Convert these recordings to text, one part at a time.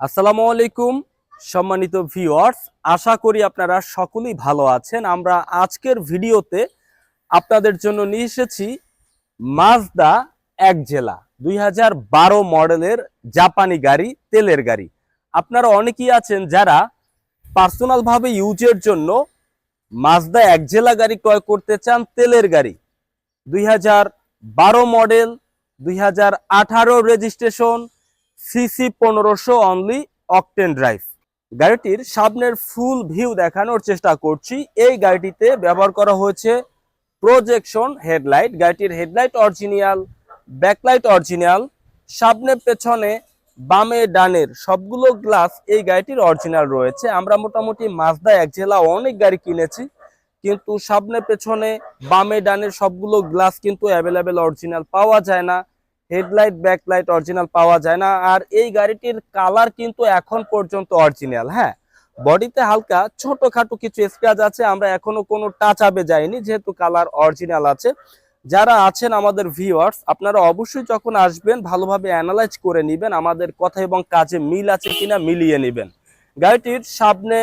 আসসালামু আলাইকুম সম্মানিত ভিউয়ার্স, আশা করি আপনারা সকলেই ভালো আছেন। আমরা আজকের ভিডিওতে আপনাদের জন্য নিয়ে এসেছি মাজদা একজেলা 2012 মডেলের জাপানি গাড়ি, তেলের গাড়ি। আপনারা অনেকেই আছেন যারা পার্সোনাল ভাবে ইউজের জন্য মাজদা একজেলা গাড়ি ক্রয় করতে চান, তেলের গাড়ি 2012 model, 2018 registration, CC 1500 only, octane drive. গাড়িটির সামনের ফুল ভিউ দেখানোর চেষ্টা করছি। এই গাড়িটিতে ব্যবহার করা হয়েছে প্রজেকশন হেডলাইট। গাড়িটির হেডলাইট অরিজিনাল, ব্যাকলাইট অরিজিনাল, সামনে পেছনে বামে ডানের সবগুলো গ্লাস এই গাড়িটির অরিজিনাল রয়েছে। আমরা মোটামুটি মাজদা একজেলা অনেক গাড়ি কিনেছি, কিন্তু সামনে পেছনে বামে ডানের সবগুলো গ্লাস কিন্তু অ্যাভেলেবেল অরিজিনাল পাওয়া যায় না। হেডলাইট ব্যাকলাইট অরিজিনাল পাওয়া যায় না। আর এই গাড়িটির কালার কিন্তু এখন পর্যন্ত অরিজিনাল। হ্যাঁ, বডিতে হালকা ছোটখাটো কিছু স্ক্র্যাচ আছে, আমরা এখনো কোনো টাচ আপে যাইনি, যেহেতু কালার অরিজিনাল আছে। যারা আছেন আমাদের ভিউয়ার্স, আপনারা অবশ্যই যখন আসবেন ভালোভাবে অ্যানালাইজ করে নেবেন, আমাদের কথা এবং কাজে মিল আছে কিনা মিলিয়ে নেবেন। গাড়িটির সামনে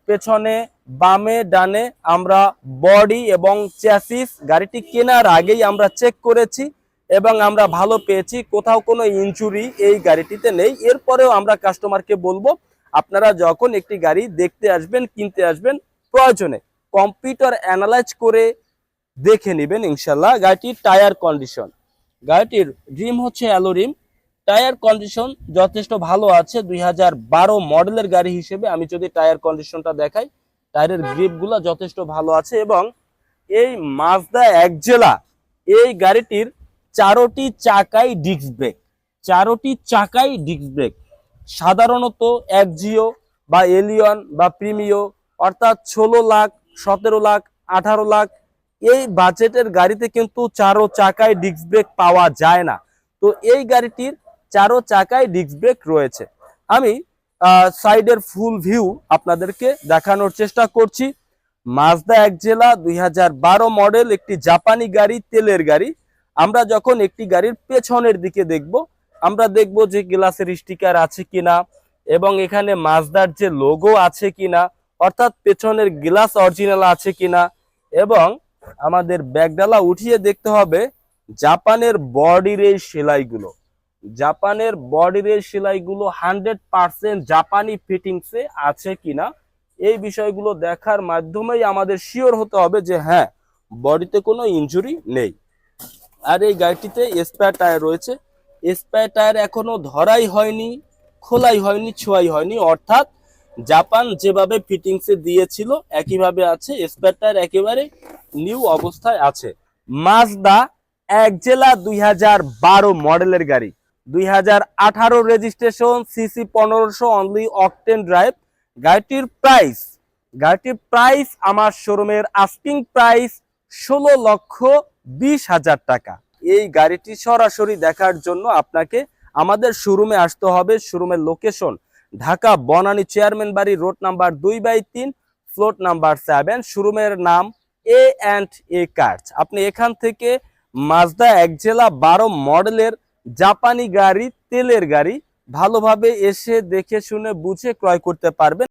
পেছনে বামে ডানে আমরা বডি এবং চ্যাসিস গাড়িটি কেনার আগেই আমরা চেক করেছি এবং আমরা ভালো পেয়েছি, কোথাও কোনো ইনজুরি এই গাড়িটিতে নেই। এরপরেও আমরা কাস্টমারকে বলবো, আপনারা যখন একটি গাড়ি দেখতে আসবেন, কিনতে আসবেন, প্রয়োজনে কম্পিউটার অ্যানালাইজ করে দেখে নেবেন ইনশাল্লাহ। গাড়িটির টায়ার কন্ডিশন, গাড়িটির রিম হচ্ছে অ্যালো রিম। টায়ার কন্ডিশন যথেষ্ট ভালো আছে 2012 মডেলের গাড়ি হিসেবে। আমি যদি টায়ার কন্ডিশনটা দেখাই, টায়ারের গ্রিপগুলো যথেষ্ট ভালো আছে। এবং এই মাজদা একজেলা এই গাড়িটির চারোটি চাকাই ডিস্ক ব্রেক, চারোটি চাকাই ডিস্ক ব্রেক। সাধারণত একজিও বা এলিয়ন বা প্রিমিও অর্থাৎ 16 লাখ, 17 লাখ, 18 লাখ এই বাজেটের গাড়িতে কিন্তু চারো চাকায় ডিস্ক ব্রেক পাওয়া যায় না। তো এই গাড়িটির চারো চাকায় ডিস্ক ব্রেক রয়েছে। আমি সাইডের ফুল ভিউ আপনাদেরকে দেখানোর চেষ্টা করছি। মাজদা একজেলা 2012 মডেল একটি জাপানি গাড়ি, তেলের গাড়ি। আমরা যখন একটি গাড়ির পেছনের দিকে দেখব, আমরা দেখব যে গ্লাসের স্টিকার আছে কিনা এবং এখানে মাজদার যে লোগো আছে কিনা, অর্থাৎ পেছনের গ্লাস অরিজিনাল আছে কিনা। এবং আমাদের ব্যাগডালা উঠিয়ে দেখতে হবে জাপানের বডির এই সেলাইগুলো, জাপানের বডির এই সেলাইগুলো 100% জাপানি ফিটিংসে আছে কিনা। এই বিষয়গুলো দেখার মাধ্যমেই আমাদের শিওর হতে হবে যে হ্যাঁ, বডিতে কোনো ইনজুরি নেই। আর এই গাড়িটিতে স্পেয়ার টায়ার রয়েছে। স্পেয়ার টায়ার এখনো ধরাই হয়নি, খোলাই হয়নি, ছোঁয়াই হয়নি, অর্থাৎ জাপান যেভাবে ফিটিংসে দিয়েছিল একইভাবে আছে। স্পেয়ার টায়ার একেবারে নিউ অবস্থায় আছে। মাজদা একজেলা 2012 মডেলের গাড়ি, 2018 registration, CC 1500 only, octane drive. গাড়িটির প্রাইস আমার শোরুমের আস্কিং প্রাইস 16,20,000 টাকা। এই গাড়িটি সরাসরি দেখার জন্য আপনাকে আমাদের শোরুমে আসতে হবে। শোরুমের লোকেশন ঢাকা বনানী চেয়ারম্যান বাড়ি, রোড নাম্বার 2/3, ফ্লোট নাম্বার 7। শোরুমের নাম A&A কার্স। আপনি এখান থেকে মাজদা একজেলা 12 মডেলের জাপানি গাড়ি, তেলের গাড়ি ভালোভাবে এসে দেখে শুনে বুঝে ক্রয় করতে পারবেন।